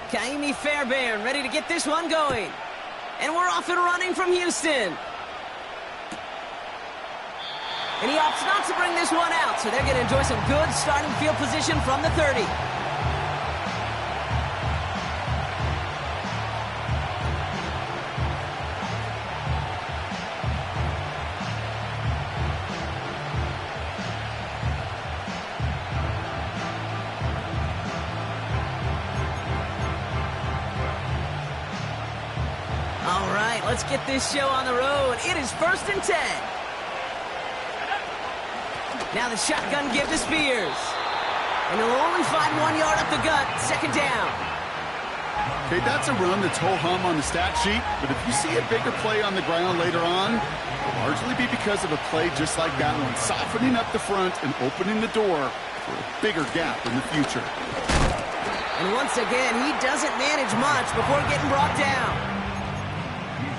Kaimi Fairbairn ready to get this one going. And we're off and running from Houston. And he opts not to bring this one out, so they're going to enjoy some good starting field position from the 30. All right, let's get this show on the road. It is 1st and 10. Now the shotgun give to Spears. And he'll only find 1 yard up the gut, 2nd down. Okay, that's a run that's ho-hum on the stat sheet, but if you see a bigger play on the ground later on, it'll largely be because of a play just like that one, softening up the front and opening the door for a bigger gap in the future. And once again, he doesn't manage much before getting brought down.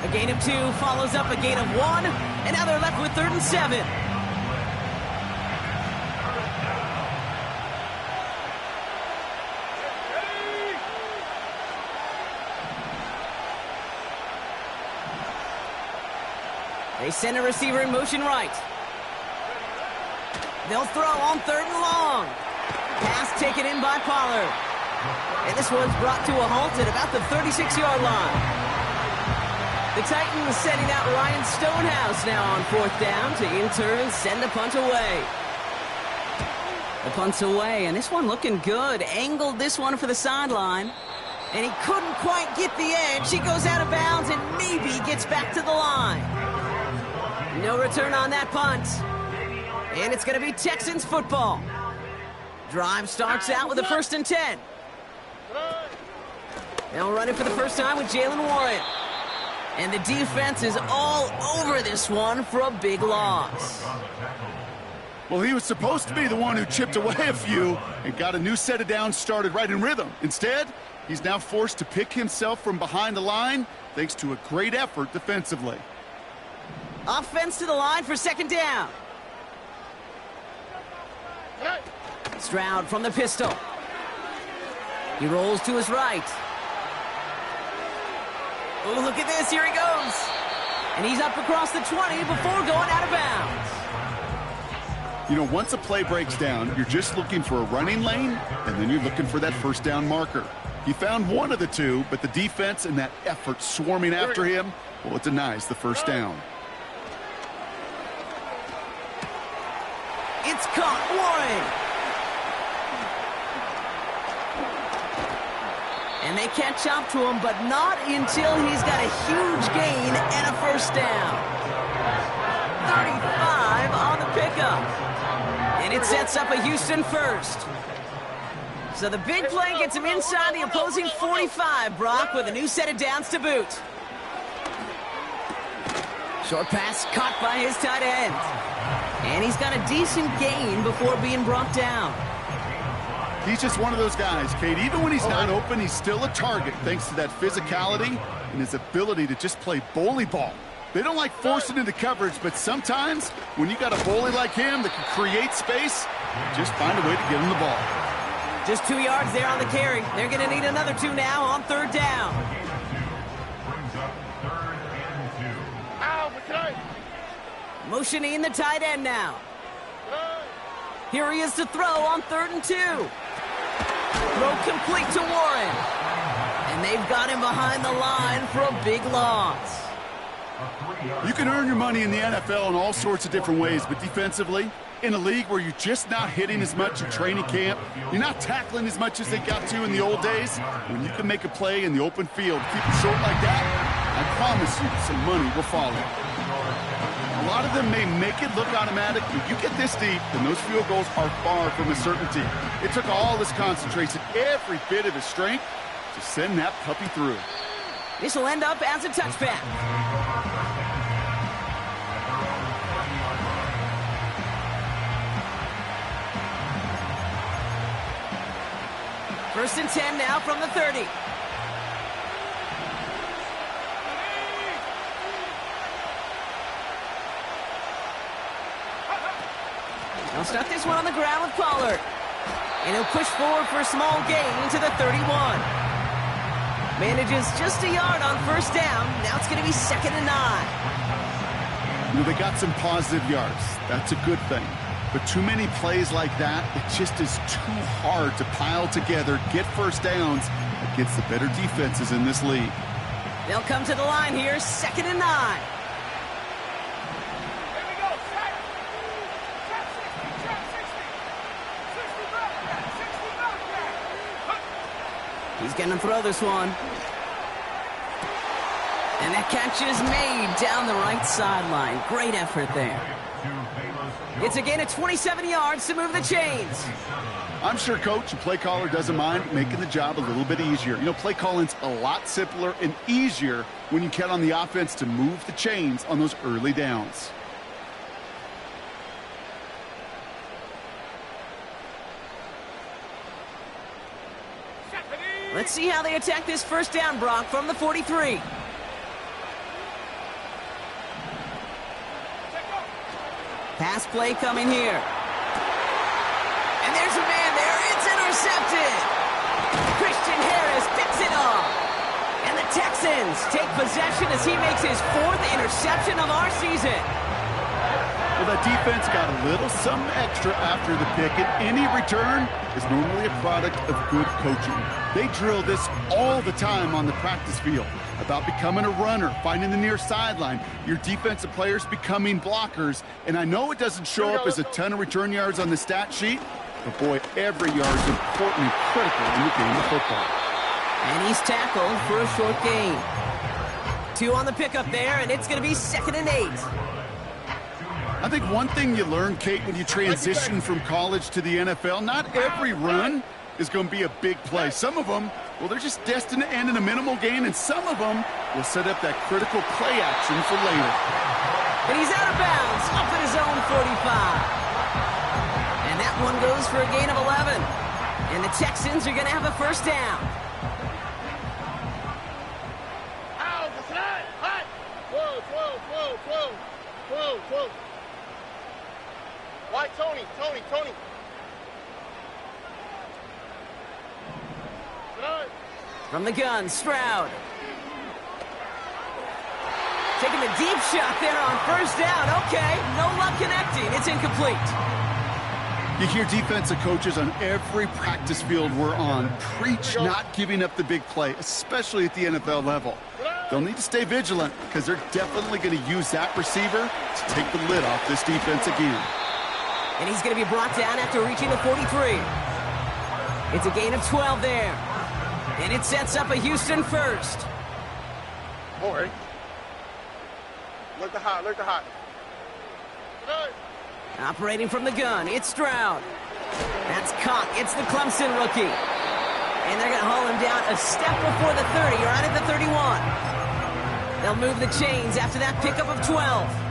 A gain of 2 follows up a gain of 1, and now they're left with 3rd and 7. They send a receiver in motion right. They'll throw on 3rd and long. Pass taken in by Pollard. And this one's brought to a halt at about the 36-yard line. The Titans sending out Ryan Stonehouse now on 4th down to in turn send a punt away. The punt's away, and this one looking good. Angled this one for the sideline. And he couldn't quite get the edge. He goes out of bounds and maybe gets back to the line. No return on that punt. And it's going to be Texans football. Drive starts out with a 1st and 10. Now running for the first time with Jalen Warren. And the defense is all over this one for a big loss. Well, he was supposed to be the one who chipped away a few and got a new set of downs started right in rhythm. Instead, he's now forced to pick himself from behind the line thanks to a great effort defensively. Offense to the line for 2nd down. Stroud from the pistol. He rolls to his right. Oh, look at this. Here he goes. And he's up across the 20 before going out of bounds. You know, once a play breaks down, you're just looking for a running lane, and then you're looking for that 1st down marker. He found one of the two, but the defense and that effort swarming after him, well, it denies the 1st down. It's caught. Warren. And they catch up to him, but not until he's got a huge gain and a 1st down. 35 on the pickup. And it sets up a Houston 1st. So the big play gets him inside the opposing 45, Brock, with a new set of downs to boot. Short pass caught by his tight end. And he's got a decent gain before being brought down. He's just one of those guys, Kate. Even when he's not open, he's still a target thanks to that physicality and his ability to just play bully ball. They don't like forcing into coverage, but sometimes when you got a bully like him that can create space, just find a way to get him the ball. Just 2 yards there on the carry. They're going to need another 2 now on 3rd down. Motioning the tight end now. Here he is to throw on 3rd and 2. Throw complete to Warren. And they've got him behind the line for a big loss. You can earn your money in the NFL in all sorts of different ways, but defensively, in a league where you're just not hitting as much in training camp, you're not tackling as much as they got to in the old days, when you can make a play in the open field, keep it short like that, I promise you some money will follow. A lot of them may make it look automatic, but you get this deep, and those field goals are far from a certainty. It took all his concentration, every bit of his strength, to send that puppy through. This will end up as a touchback. First and 10 now from the 30. They'll start this one on the ground with Pollard. And he'll push forward for a small gain to the 31. Manages just a yard on first down. Now it's going to be 2nd and 9. You know, they got some positive yards. That's a good thing. But too many plays like that, it just is too hard to pile together, get first downs against the better defenses in this league. They'll come to the line here, 2nd and 9. He's going to throw this one. And that catch is made down the right sideline. Great effort there. It's a gain of 27 yards to move the chains. I'm sure coach and play caller doesn't mind making the job a little bit easier. You know, play calling's a lot simpler and easier when you count on the offense to move the chains on those early downs. Let's see how they attack this first down, Brock, from the 43. Pass play coming here. And there's a man there. It's intercepted. Christian Harris picks it off. And the Texans take possession as he makes his 4th interception of our season. Well, that defense got a little something extra after the pick, and any return is normally a product of good coaching. They drill this all the time on the practice field about becoming a runner, finding the near sideline, your defensive players becoming blockers. And I know it doesn't show up as a ton of return yards on the stat sheet, but boy, every yard is important and critical in the game of football. And he's tackled for a short gain. 2 on the pickup there, and it's going to be 2nd and 8. I think one thing you learn, Kate, when you transition from college to the NFL, not every run is going to be a big play. Some of them, well, they're just destined to end in a minimal gain, and some of them will set up that critical play action for later. And he's out of bounds, up at his own 45. And that one goes for a gain of 11. And the Texans are going to have a first down. Whoa. Why, Tony? From the gun, Stroud. Taking the deep shot there on first down. Okay, no luck connecting. It's incomplete. You hear defensive coaches on every practice field we're on preach not giving up the big play, especially at the NFL level. They'll need to stay vigilant because they're definitely going to use that receiver to take the lid off this defense again. And he's going to be brought down after reaching the 43. It's a gain of 12 there. And it sets up a Houston first. All right. Look the hot. Operating from the gun, it's Stroud. That's caught. It's the Clemson rookie. And they're going to haul him down a step before the 30. You're out at the 31. They'll move the chains after that pickup of 12.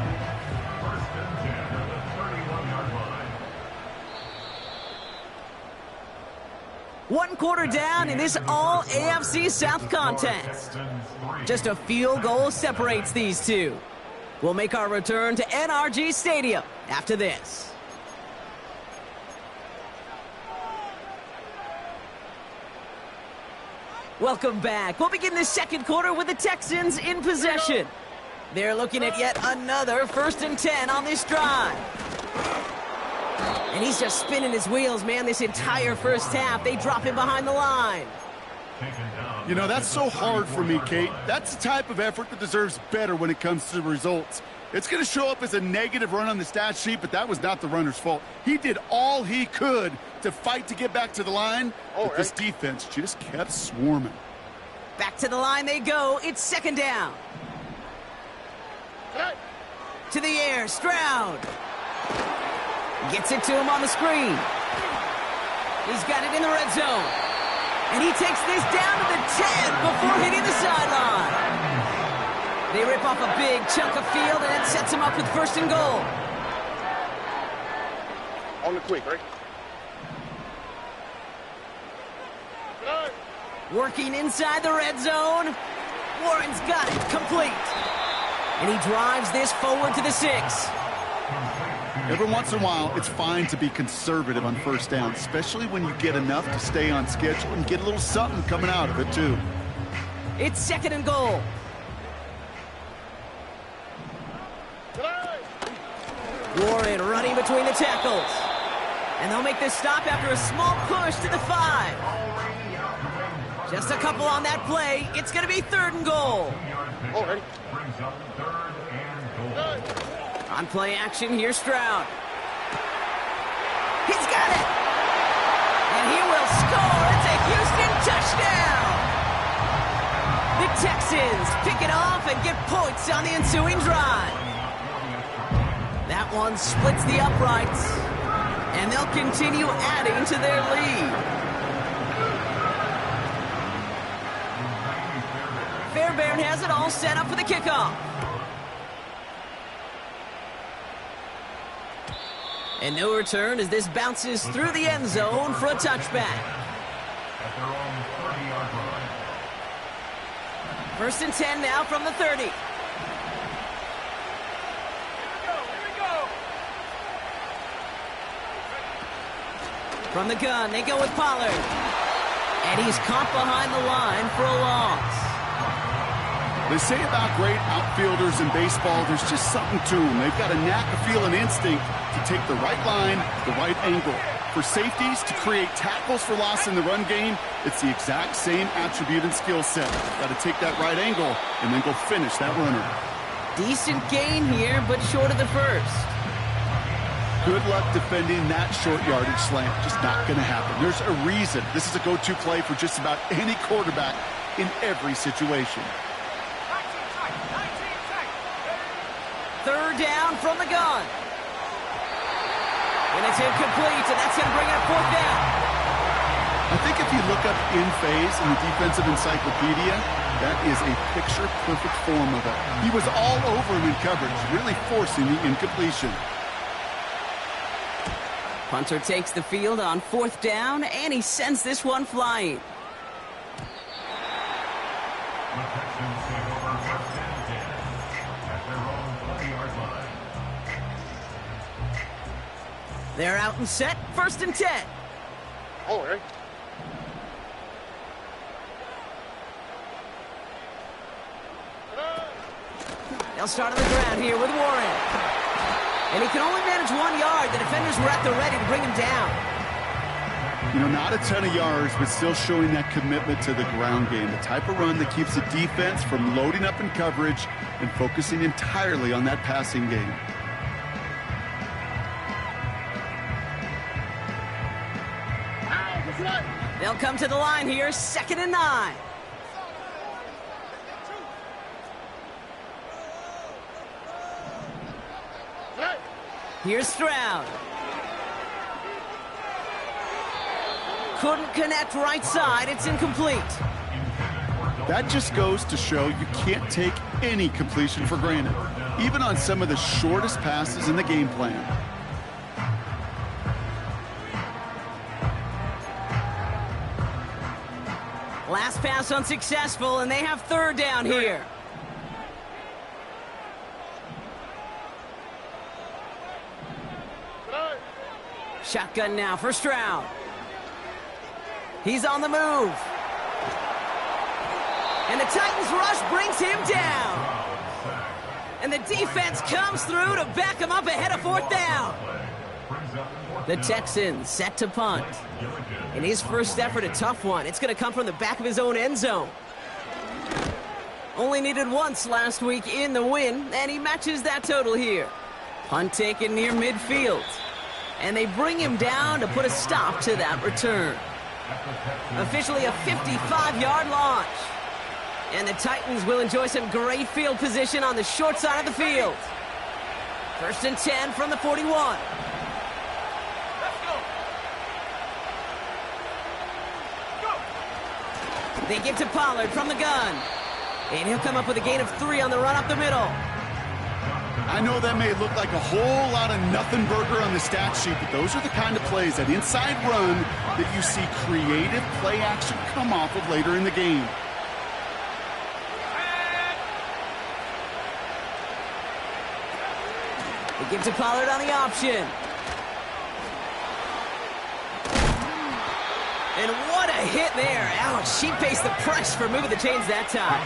One quarter down in this all AFC South contest. Just a field goal separates these two. We'll make our return to NRG Stadium after this. Welcome back. We'll begin the second quarter with the Texans in possession. They're looking at yet another 1st and 10 on this drive. And he's just spinning his wheels, man, this entire first half. They drop him behind the line. You know, that's so hard for me, Kate. That's the type of effort that deserves better when it comes to the results. It's going to show up as a negative run on the stat sheet, but that was not the runner's fault. He did all he could to fight to get back to the line, but this defense just kept swarming. Back to the line they go. It's 2nd down. To the air, Stroud. Gets it to him on the screen. He's got it in the red zone. And he takes this down to the 10 before hitting the sideline. They rip off a big chunk of field, and it sets him up with 1st and goal. On the quick, right? Working inside the red zone. Warren's got it, complete. And he drives this forward to the 6. Every once in a while, it's fine to be conservative on first down, especially when you get enough to stay on schedule and get a little something coming out of it, too. It's 2nd and goal. Warren running between the tackles. And they'll make this stop after a small push to the 5. Just a couple on that play. It's going to be 3rd and goal. On play action, here's Stroud. He's got it! And he will score! It's a Houston touchdown! The Texans pick it off and get points on the ensuing drive. That one splits the uprights, and they'll continue adding to their lead. Fairbairn has it all set up for the kickoff. And no return as this bounces through the end zone for a touchback. 1st and 10 now from the 30. From the gun, they go with Pollard. And he's caught behind the line for a loss. They say about great outfielders in baseball, there's just something to them. They've got a knack, a feel, and instinct to take the right line, the right angle. For safeties to create tackles for loss in the run game, it's the exact same attribute and skill set. Got to take that right angle and then go finish that runner. Decent gain here, but short of the first. Good luck defending that short yardage slant. Just not going to happen. There's a reason this is a go-to play for just about any quarterback in every situation. 3rd down from the gun. And it's incomplete, and that's going to bring up 4th down. I think if you look up in phase in the defensive encyclopedia, that is a picture-perfect form of it. He was all over him in coverage, really forcing the incompletion. Punter takes the field on 4th down, and he sends this one flying. They're out and set, 1st and 10. They'll start on the ground here with Warren. And he can only manage 1 yard. The defenders were at the ready to bring him down. You know, not a ton of yards, but still showing that commitment to the ground game. The type of run that keeps the defense from loading up in coverage and focusing entirely on that passing game. They'll come to the line here, 2nd and 9. Here's Stroud. Couldn't connect right side. It's incomplete. That just goes to show you can't take any completion for granted, even on some of the shortest passes in the game plan. Last pass unsuccessful, and they have 3rd down here. Shotgun now for Stroud. He's on the move. And the Titans rush brings him down. And the defense comes through to back him up ahead of 4th down. The Texans set to punt. In his first effort, a tough one. It's going to come from the back of his own end zone. Only needed once last week in the win, and he matches that total here. Punt taken near midfield. And they bring him down to put a stop to that return. Officially a 55-yard launch. And the Titans will enjoy some great field position on the short side of the field. 1st and 10 from the 41. They give to Pollard from the gun. And he'll come up with a gain of 3 on the run up the middle. I know that may look like a whole lot of nothing burger on the stat sheet, but those are the kind of plays, that inside run, that you see creative play action come off of later in the game. They give to Pollard on the option. And what a hit there. Ouch. She faced the press for moving the chains that time.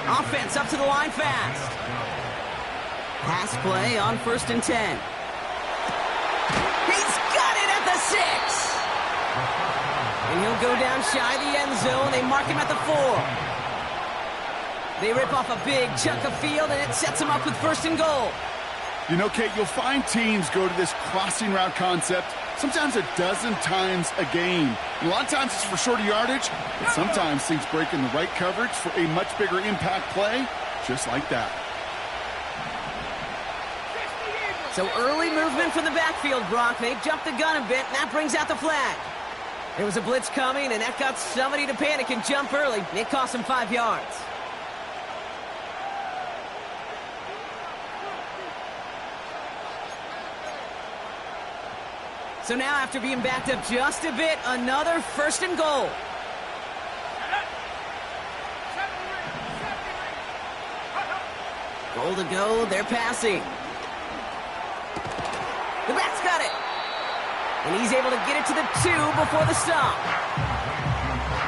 Offense up to the line fast. Pass play on 1st and 10. He's got it at the 6. And he'll go down shy of the end zone. They mark him at the 4. They rip off a big chunk of field, and it sets them up with 1st and goal. You know, Kate, you'll find teams go to this crossing route concept sometimes a dozen times a game. And a lot of times it's for shorter yardage, but sometimes things break in the right coverage for a much bigger impact play, just like that. So early movement from the backfield, Brock. They jumped the gun a bit, and that brings out the flag. There was a blitz coming, and that got somebody to panic and jump early. It cost them 5 yards. So now, after being backed up just a bit, another 1st and goal. Goal to go, they're passing. The back's got it. And he's able to get it to the 2 before the stop.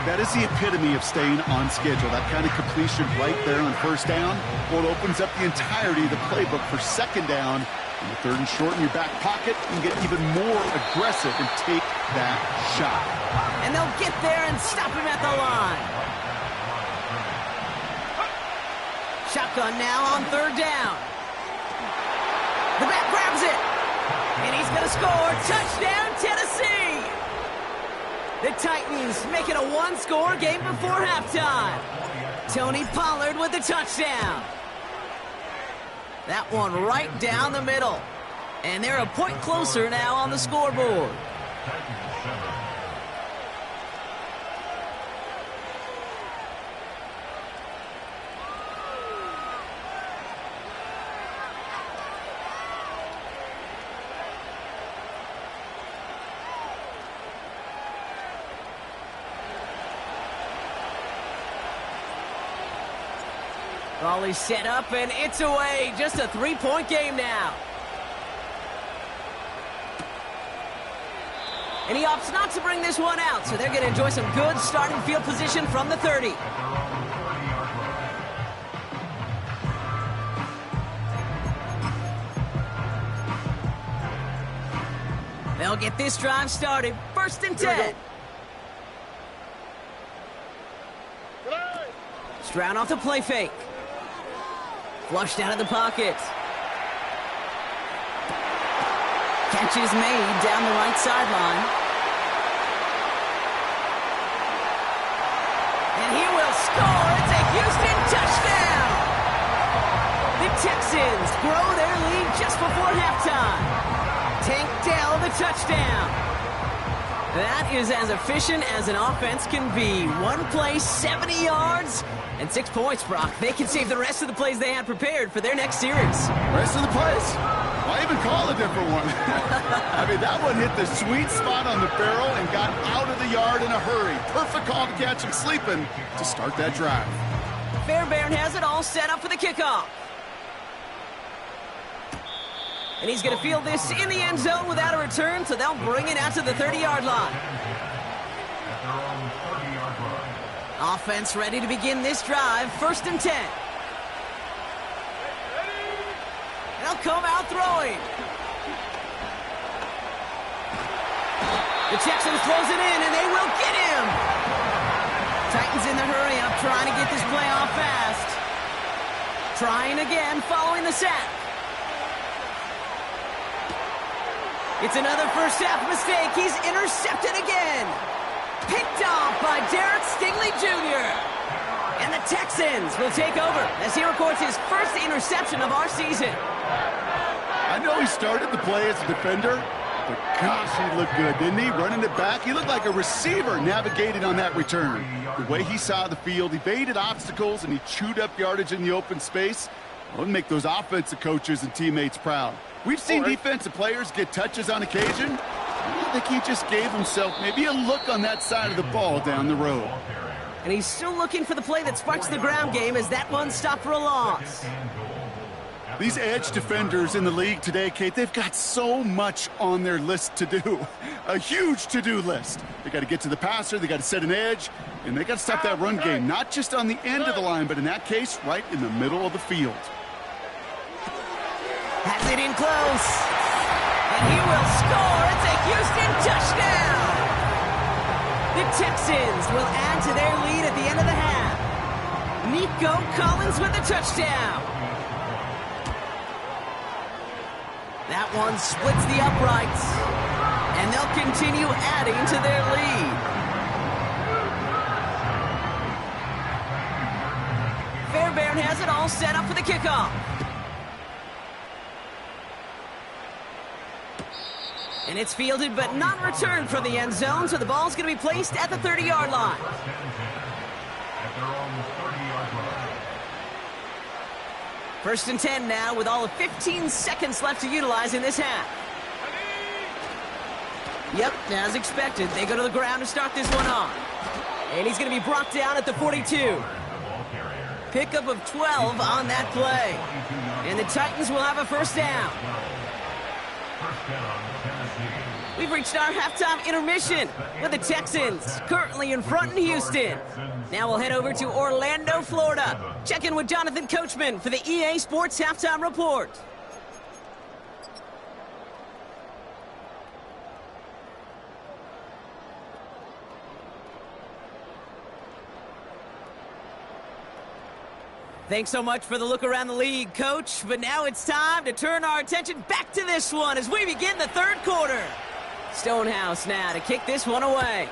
That is the epitome of staying on schedule. That kind of completion right there on 1st down. Well, it opens up the entirety of the playbook for 2nd down. And the 3rd and short in your back pocket, you can get even more aggressive and take that shot. And they'll get there and stop him at the line. Shotgun now on 3rd down. The back grabs it. And he's going to score. Touchdown, Tennessee! The Titans make it a 1-score game before halftime. Tony Pollard with the touchdown. That one right down the middle. And they're a point closer now on the scoreboard. Raleigh's set up, and it's away. Just a 3-point game now. And he opts not to bring this one out, so they're going to enjoy some good starting field position from the 30. They'll get this drive started. 1st and 10. Stroud off the play fake. Flushed out of the pocket. Catch is made down the right sideline. And he will score. It's a Houston touchdown. The Texans grow their lead just before halftime. Tank Dell the touchdown. That is as efficient as an offense can be. One play, 70 yards, and 6 points, Brock. They can save the rest of the plays they had prepared for their next series. Rest of the plays? Why even call a different one? I mean, that one hit the sweet spot on the barrel and got out of the yard in a hurry. Perfect call to catch him sleeping to start that drive. Fairbairn has it all set up for the kickoff. And he's going to field this in the end zone without a return, so they'll bring it out to the 30-yard line. Offense ready to begin this drive. 1st and 10. They'll come out throwing. The Texans throws it in, and they will get him. Titans in the hurry up, trying to get this play off fast. Trying again, following the sack. It's another first-half mistake. He's intercepted again. Picked off by Derek Stingley Jr. And the Texans will take over as he records his first interception of our season. I know he started the play as a defender, but gosh, he looked good, didn't he? Running it back, he looked like a receiver navigating on that return. The way he saw the field, evaded obstacles, and he chewed up yardage in the open space. It would make those offensive coaches and teammates proud. We've seen defensive players get touches on occasion. I think he just gave himself maybe a look on that side of the ball down the road. And he's still looking for the play that sparks the ground game as that one stopped for a loss. These edge defenders in the league today, Kate, they've got so much on their list to do. A huge to-do list. They got to get to the passer, they got to set an edge, and they got to stop that run game, not just on the end of the line, but in that case, right in the middle of the field. Has it in close. And he will score. It's a Houston touchdown. The Texans will add to their lead at the end of the half. Nico Collins with the touchdown. That one splits the uprights, and they'll continue adding to their lead. Fairbairn has it all set up for the kickoff. And it's fielded but not returned from the end zone, so the ball's going to be placed at the 30-yard line. First and 10 now with all of 15 seconds left to utilize in this half. Yep, as expected, they go to the ground to start this one off. And he's going to be brought down at the 42. Pickup of 12 on that play. And the Titans will have a first down. We've reached our halftime intermission with the Texans currently in front in Houston. Now we'll head over to Orlando, Florida. Check in with Jonathan Coachman for the EA Sports Halftime Report. Thanks so much for the look around the league, Coach. But now it's time to turn our attention back to this one as we begin the third quarter. Stonehouse now to kick this one away.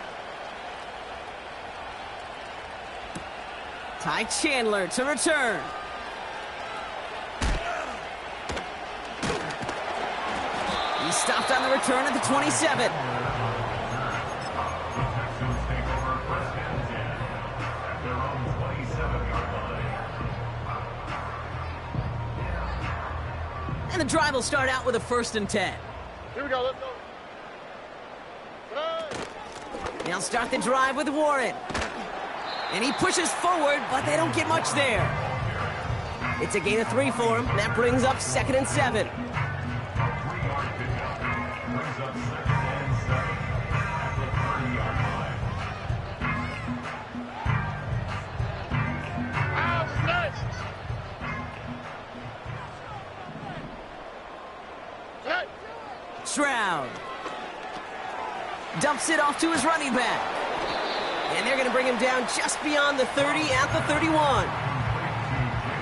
Ty Chandler to return. He stopped on the return at the 27. And the drive will start out with a 1st and 10. Here we go, let's go. They'll start the drive with Warren. And he pushes forward, but they don't get much there. It's a gain of 3 for him. That brings up 2nd and 7. Stroud dumps it off to his running back. And they're going to bring him down just beyond the 30 at the 31.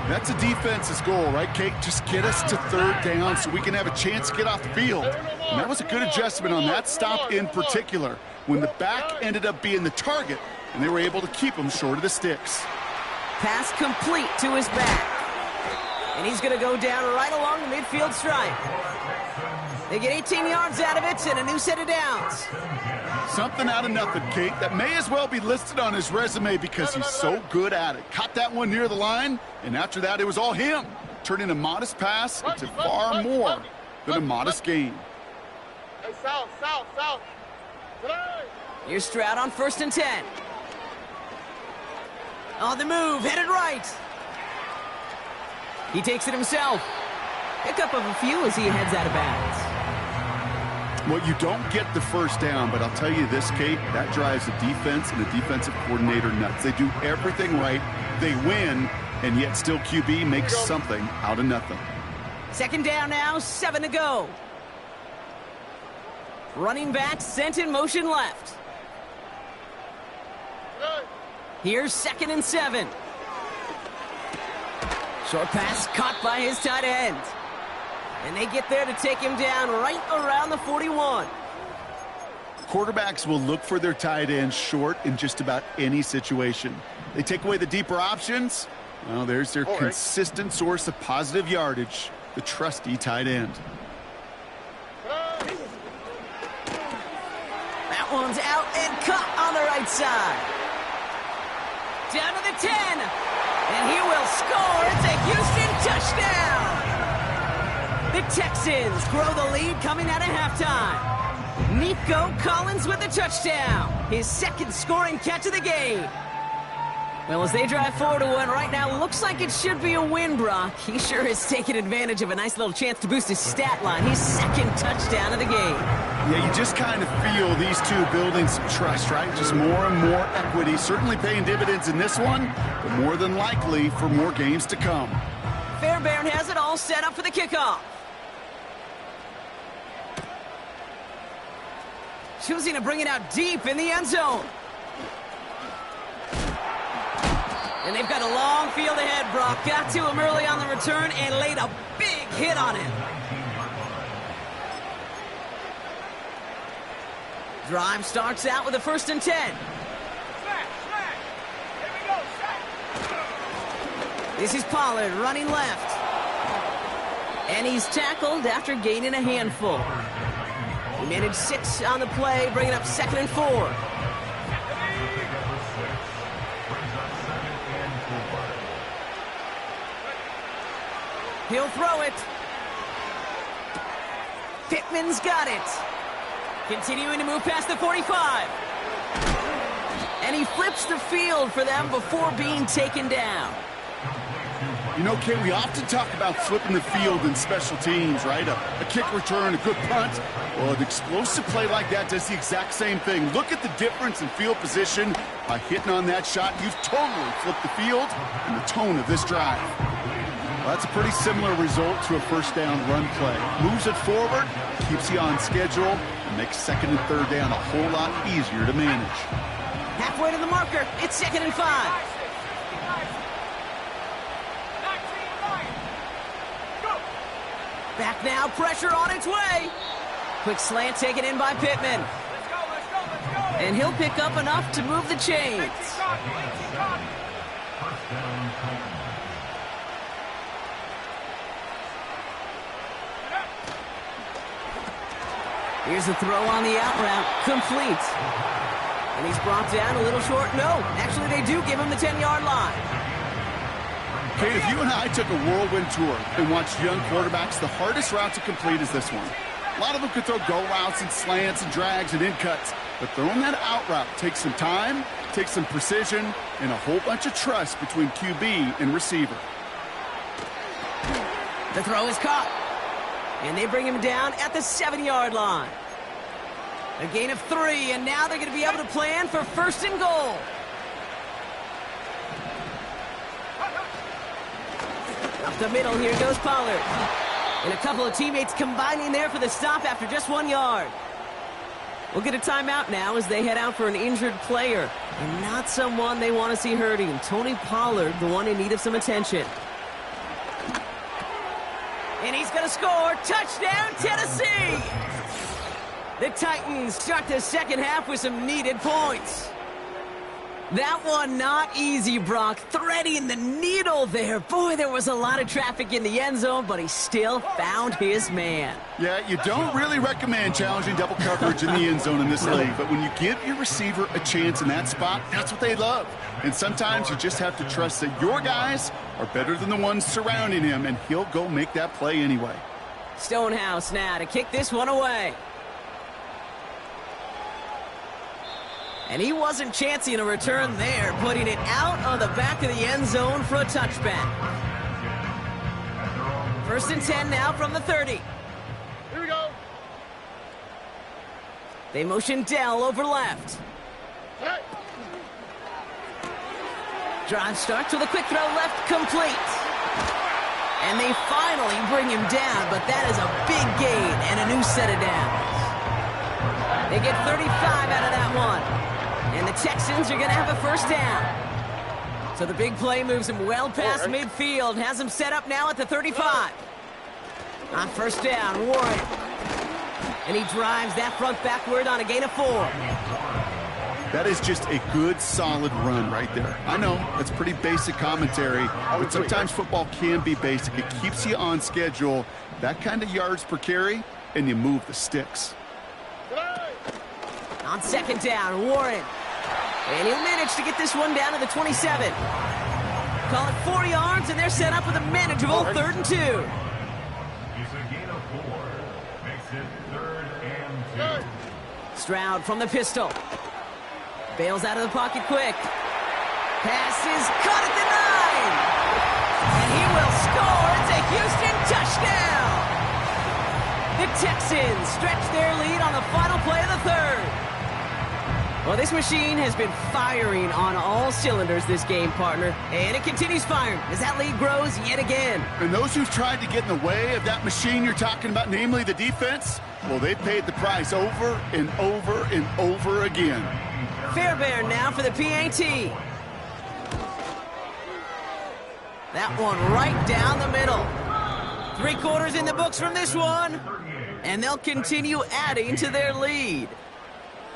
That's a defense's goal, right, Kate? Just get us to 3rd down so we can have a chance to get off the field. And that was a good adjustment on that stop in particular, when the back ended up being the target, and they were able to keep him short of the sticks. Pass complete to his back. And he's going to go down right along the midfield stripe. They get 18 yards out of it and a new set of downs. Something out of nothing, Kate. That may as well be listed on his resume because he's so good at it. Caught that one near the line, and after that, it was all him. Turning a modest pass into far more than a modest gain. Hey, south. Here's Stroud on 1st and 10. On the move, headed right. He takes it himself. Pickup of a few as he heads out of bounds. Well, you don't get the 1st down, but I'll tell you this, Kate, that drives the defense and the defensive coordinator nuts. They do everything right, they win, and yet still QB makes something out of nothing. 2nd down now, 7 to go. Running back sent in motion left. Here's 2nd and 7. Short pass caught by his tight end. And they get there to take him down right around the 41. Quarterbacks will look for their tight end short in just about any situation. They take away the deeper options. Well, there's their consistent source of positive yardage, the trusty tight end. That one's out and cut on the right side. Down to the 10. And he will score. It's a Houston touchdown. The Texans grow the lead coming out of halftime. Nico Collins with the touchdown. His 2nd scoring catch of the game. Well, as they drive 4-1 right now, looks like it should be a win, Brock. He sure is taking advantage of a nice little chance to boost his stat line. His second touchdown of the game. Yeah, you just kind of feel these two building some trust, right? Just more and more equity. Certainly paying dividends in this one, but more than likely for more games to come. Fairbairn has it all set up for the kickoff. Choosing to bring it out deep in the end zone. And they've got a long field ahead, Brock. Got to him early on the return and laid a big hit on him. Drive starts out with a 1st and 10. This is Pollard running left. And he's tackled after gaining a handful. He managed 6 on the play, bringing up 2nd and 4. He'll throw it. Pittman's got it. Continuing to move past the 45. And he flips the field for them before being taken down. You know, Ken, we often talk about flipping the field in special teams, right? A kick return, a good punt. Well, an explosive play like that does the exact same thing. Look at the difference in field position. By hitting on that shot, you've totally flipped the field and the tone of this drive. Well, that's a pretty similar result to a 1st down run play. Moves it forward, keeps you on schedule, and makes 2nd and 3rd down a whole lot easier to manage. Halfway to the marker, it's 2nd and 5. Back now, pressure on its way. Quick slant taken in by Pittman. And he'll pick up enough to move the chains. Here's a throw on the out route, complete. And he's brought down a little short. No, actually they do give him the 10-yard line. Okay, if you and I took a whirlwind tour and watched young quarterbacks, the hardest route to complete is this one. A lot of them could throw go routes and slants and drags and in cuts, but throwing that out route takes some time, takes some precision, and a whole bunch of trust between QB and receiver. The throw is caught. And they bring him down at the 7-yard line. A gain of 3, and now they're going to be able to plan for 1st and goal. Up the middle, here goes Pollard. And a couple of teammates combining there for the stop after just 1 yard. We'll get a timeout now as they head out for an injured player. And not someone they want to see hurting. Tony Pollard, the one in need of some attention. And he's going to score. Touchdown, Tennessee! The Titans start the second half with some needed points. That one not easy, Brock. Threading the needle there. Boy, there was a lot of traffic in the end zone, but he still found his man. Yeah, you don't really recommend challenging double coverage in the end zone in this league, but when you give your receiver a chance in that spot, that's what they love. And sometimes you just have to trust that your guys are better than the ones surrounding him, and he'll go make that play anyway. Stonehouse now to kick this one away. And he wasn't chancing a return there, putting it out of the back of the end zone for a touchback. 1st and 10 now from the 30. Here we go. They motion Dell over left. Hey. Drive starts with a quick throw left, complete. And they finally bring him down, but that is a big gain and a new set of downs. They get 35 out of that one. And the Texans are going to have a 1st down. So the big play moves him well past midfield. Has him set up now at the 35. On 1st down, Warren. And he drives that front backward on a gain of 4. That is just a good, solid run right there. I know, that's pretty basic commentary, but sometimes football can be basic. It keeps you on schedule, that kind of yards per carry, and you move the sticks. On 2nd down, Warren. And he'll manage to get this one down to the 27. Call it 4 yards, and they're set up with a manageable 3rd and 2. It's a gain of 4. Makes it 3rd and 2. Stroud from the pistol. Bails out of the pocket quick. Pass is caught at the 9. And he will score. It's a Houston touchdown. The Texans stretch their lead on the final play of the third. Well, this machine has been firing on all cylinders this game, partner. And it continues firing as that lead grows yet again. And those who've tried to get in the way of that machine you're talking about, namely the defense, well, they paid the price over and over and over again. Fairbairn now for the PAT. That one right down the middle. 3 quarters in the books from this one. And they'll continue adding to their lead.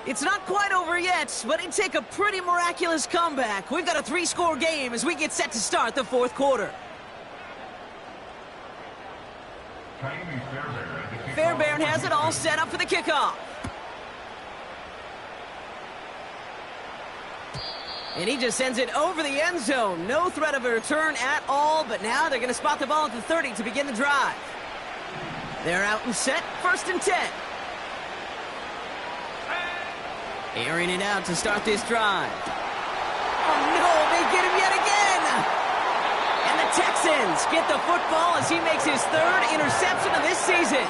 It's not quite over yet, but it'd take a pretty miraculous comeback. We've got a 3-score game as we get set to start the 4th quarter. Fairbairn has it all set up for the kickoff. And he just sends it over the end zone. No threat of a return at all, but now they're going to spot the ball at the 30 to begin the drive. They're out and set, 1st and 10. Airing it out to start this drive. Oh, no, they get him yet again. And the Texans get the football as he makes his 3rd interception of this season.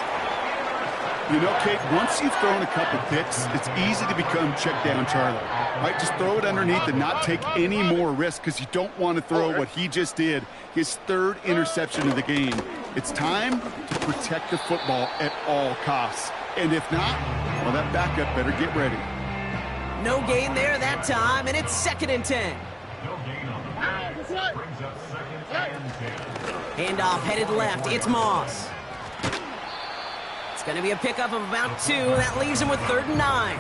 You know, Kate, once you've thrown a couple picks, it's easy to become check down Charlie. Right? Just throw it underneath and not take any more risk because you don't want to throw what he just did, his 3rd interception of the game. It's time to protect the football at all costs. And if not, well, that backup better get ready. No gain there that time, and it's 2nd and 10. Handoff headed left. It's Moss. It's going to be a pickup of about 2. That leaves him with 3rd and 9.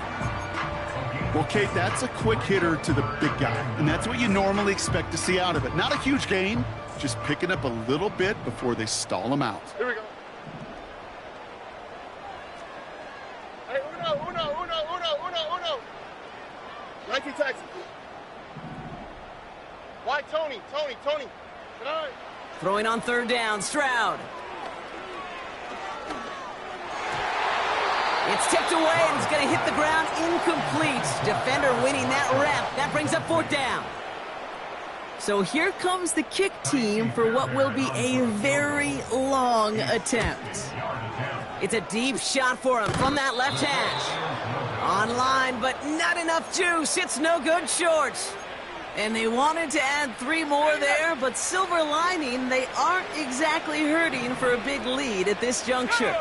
Well, Kate, that's a quick hitter to the big guy, and that's what you normally expect to see out of it. Not a huge gain, just picking up a little bit before they stall him out. Here we go. Hey, uno. 19 Texans. Why Tony? Good night. Throwing on 3rd down, Stroud. It's tipped away, and it's going to hit the ground incomplete. Defender winning that rep. That brings up 4th down. So here comes the kick team for what will be a very long attempt. It's a deep shot for him from that left hash. Online, but not enough juice. It's no good short. And they wanted to add 3 more there, but silver lining, they aren't exactly hurting for a big lead at this juncture.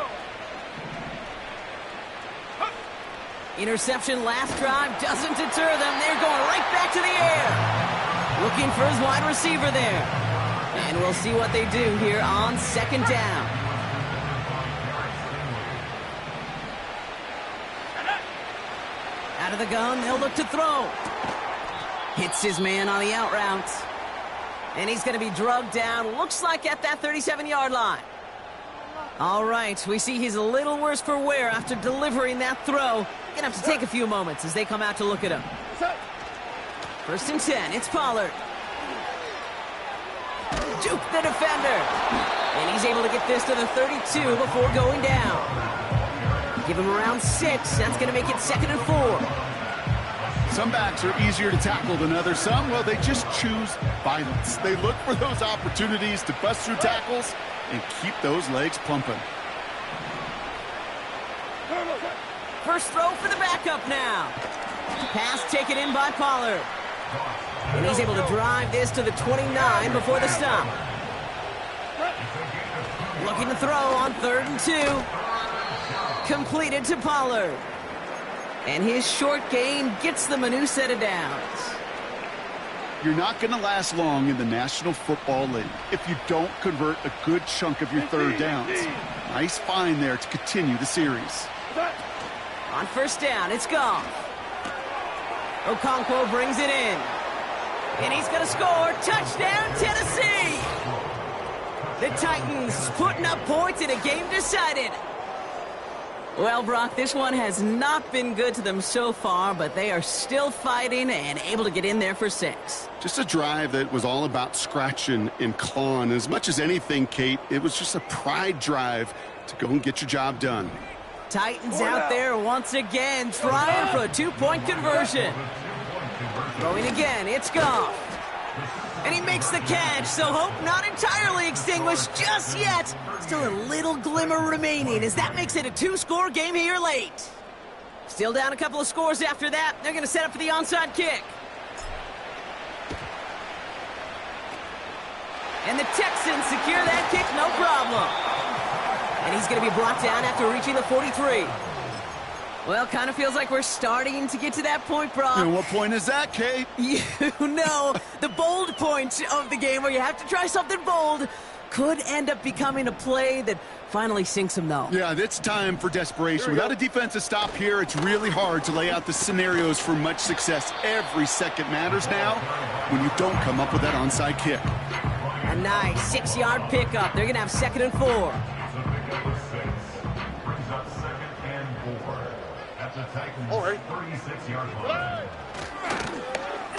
Interception last drive doesn't deter them. They're going right back to the air. Looking for his wide receiver there. And we'll see what they do here on 2nd down. Out of the gun, they'll look to throw. Hits his man on the out route. And he's going to be drugged down, looks like at that 37-yard line. All right, we see he's a little worse for wear after delivering that throw. Gonna have to take a few moments as they come out to look at him. 1st and 10, it's Pollard. Juke the defender. And he's able to get this to the 32 before going down. Give him around 6. That's going to make it 2nd and 4. Some backs are easier to tackle than others. Some, well, they just choose violence. They look for those opportunities to bust through tackles and keep those legs pumping. First throw for the backup now. Pass taken in by Pollard. And he's able to drive this to the 29 before the stop. Looking to throw on 3rd and 2. Completed to Pollard. And his short gain gets them a new set of downs. You're not going to last long in the National Football League if you don't convert a good chunk of your 3rd downs. Nice find there to continue the series. On 1st down, it's Goff. Okonkwo brings it in. And he's going to score. Touchdown, Tennessee! The Titans putting up points in a game decided. Well, Brock, this one has not been good to them so far, but they are still fighting and able to get in there for 6. Just a drive that was all about scratching and clawing. As much as anything, Kate, it was just a pride drive to go and get your job done. Titans out there once again trying for a 2-point conversion. Throwing again, it's Goff. And he makes the catch, so hope not entirely extinguished just yet. Still a little glimmer remaining as that makes it a two-score game here late. Still down a couple of scores after that. They're going to set up for the onside kick. And the Texans secure that kick, no problem. And he's going to be brought down after reaching the 43. Well, kind of feels like we're starting to get to that point, Brock. And what point is that, Kate? You know, the bold point of the game where you have to try something bold could end up becoming a play that finally sinks him, though. Yeah, it's time for desperation. Without a defensive stop here, it's really hard to lay out the scenarios for much success. Every second matters now when you don't come up with that onside kick. A nice 6-yard pickup. They're going to have 2nd and 4. Brings up 2nd and 4 at the Titans' All right. 36-yard line.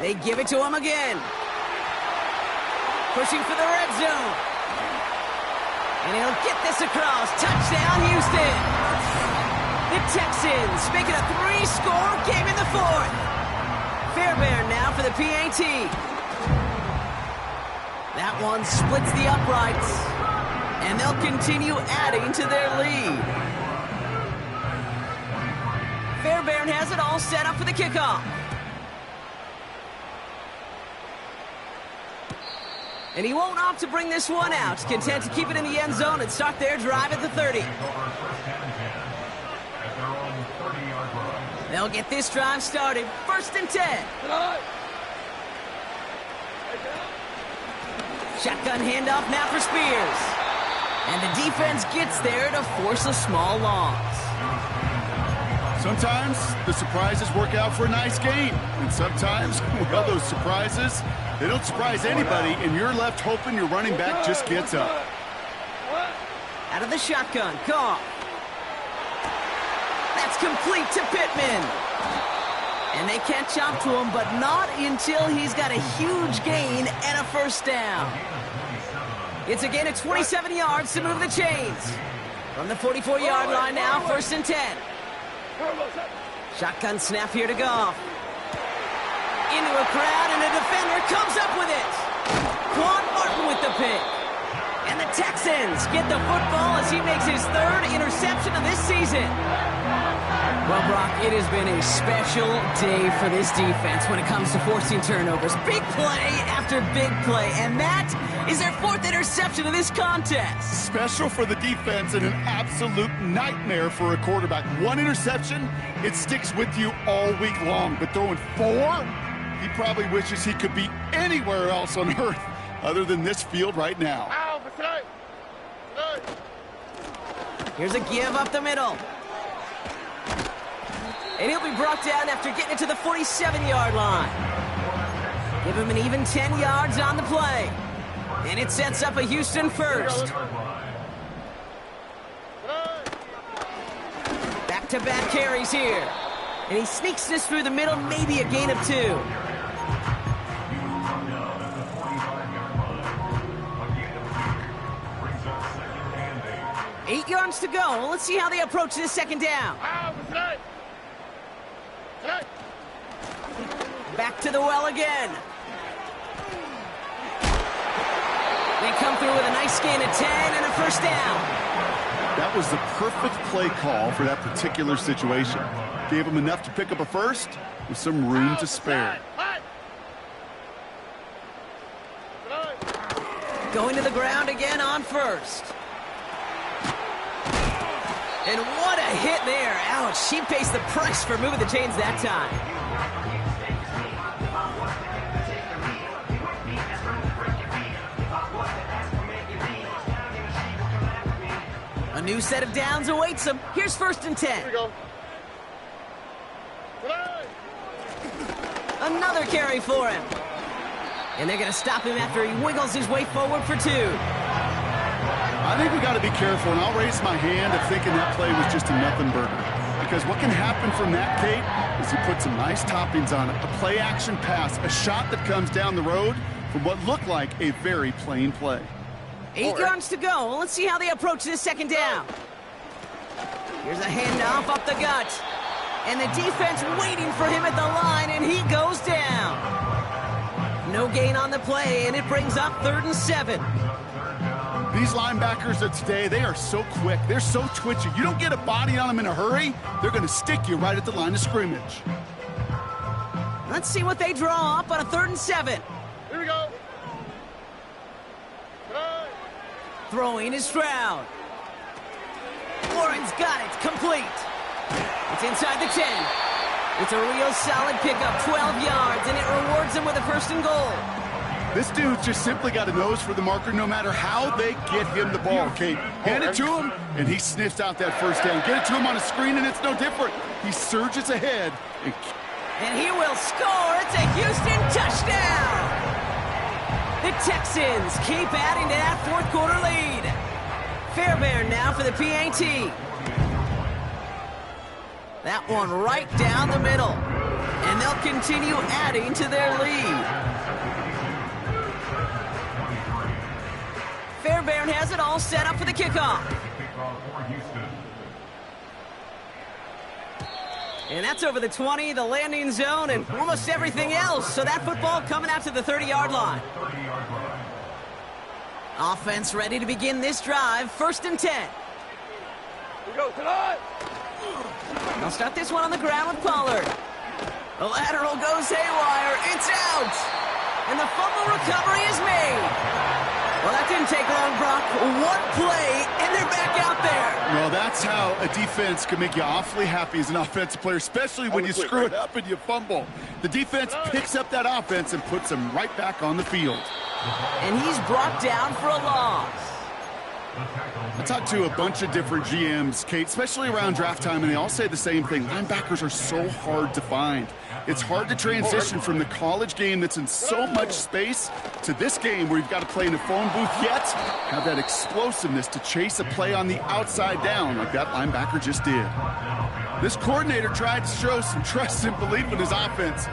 They give it to him again. Pushing for the red zone. And he'll get this across. Touchdown, Houston. The Texans make it a 3-score game in the 4th. Fairbairn now for the PAT. That one splits the uprights. And they'll continue adding to their lead. Fairbairn has it all set up for the kickoff. And he won't opt to bring this one out. Content to keep it in the end zone and start their drive at the 30. They'll get this drive started. 1st and 10. Shotgun handoff now for Spears. And the defense gets there to force a small loss. Sometimes the surprises work out for a nice game. And sometimes, well, those surprises, they don't surprise anybody, and you're left hoping your running back just gets up. Out of the shotgun, Goff. That's complete to Pittman. And they catch up to him, but not until he's got a huge gain and a 1st down. It's a gain of 27 yards to move the chains. From the 44-yard line now, 1st and 10. Shotgun snap here to Goff. Into a crowd, and a defender comes up with it. Quan Martin with the pick. And the Texans get the football as he makes his 3rd interception of this season. Well, Brock, it has been a special day for this defense when it comes to forcing turnovers. Big play after big play, and that is their 4th interception of this contest. Special for the defense and an absolute nightmare for a quarterback. 1 interception, it sticks with you all week long. But throwing 4, he probably wishes he could be anywhere else on earth other than this field right now. Ow, Here's a give up the middle. And he'll be brought down after getting it to the 47-yard line. Give him an even 10 yards on the play. And it sets up a Houston 1st. Back-to-back carries here. And he sneaks this through the middle, maybe a gain of 2. 8 yards to go. Let's see how they approach this 2nd down. Back to the well again. They come through with a nice gain of 10 and a 1st down. That was the perfect play call for that particular situation. Gave him enough to pick up a 1st with some room to spare. Going to the ground again on 1st. And what a hit there. Ouch, she pays the price for moving the chains that time. A new set of downs awaits them. Here's 1st and 10. Here we go. Another carry for him. And they're going to stop him after he wiggles his way forward for 2. I think we got to be careful, and I'll raise my hand of thinking that play was just a nothing burger. Because what can happen from that, Kate, is you put some nice toppings on it. A play-action pass, a shot that comes down the road from what looked like a very plain play. 8 yards to go. Let's see how they approach this 2nd down. Here's a handoff up the gut. And the defense waiting for him at the line, and he goes down. No gain on the play, and it brings up 3rd and 7. These linebackers of today, they are so quick. They're so twitchy. You don't get a body on them in a hurry, they're going to stick you right at the line of scrimmage. Let's see what they draw up on a 3rd and 7. Here we go. Good. Throwing is Stroud. Warren's got it. Complete. It's inside the 10. It's a real solid pickup, 12 yards, and it rewards him with a 1st and goal. This dude's just simply got a nose for the marker no matter how they get him the ball, Kate. Hand it to him, and he sniffs out that 1st down. Get it to him on a screen, and it's no different. He surges ahead. And he will score. It's a Houston touchdown. The Texans keep adding to that 4th quarter lead. Fairbairn now for the PAT. That one right down the middle. And they'll continue adding to their lead. Fairbairn has it all set up for the kickoff. And that's over the 20, the landing zone, and almost everything else. So that football coming out to the 30-yard line. Offense ready to begin this drive. 1st and 10. Here we go. Tonight. They'll start this one on the ground with Pollard. The lateral goes haywire. It's out. And the fumble recovery is made. Well, that didn't take long, Brock. One play, and they're back out there. Well, that's how a defense can make you awfully happy as an offensive player, especially when you screw it up and you fumble. The defense picks up that offense and puts them right back on the field. And he's brought down for a loss. I talked to a bunch of different GMs, Kate, especially around draft time, and they all say the same thing. Linebackers are so hard to find. It's hard to transition from the college game that's in so much space to this game where you've got to play in a phone booth, yet have that explosiveness to chase a play on the outside down like that linebacker just did. This coordinator tried to show some trust and belief in his offense.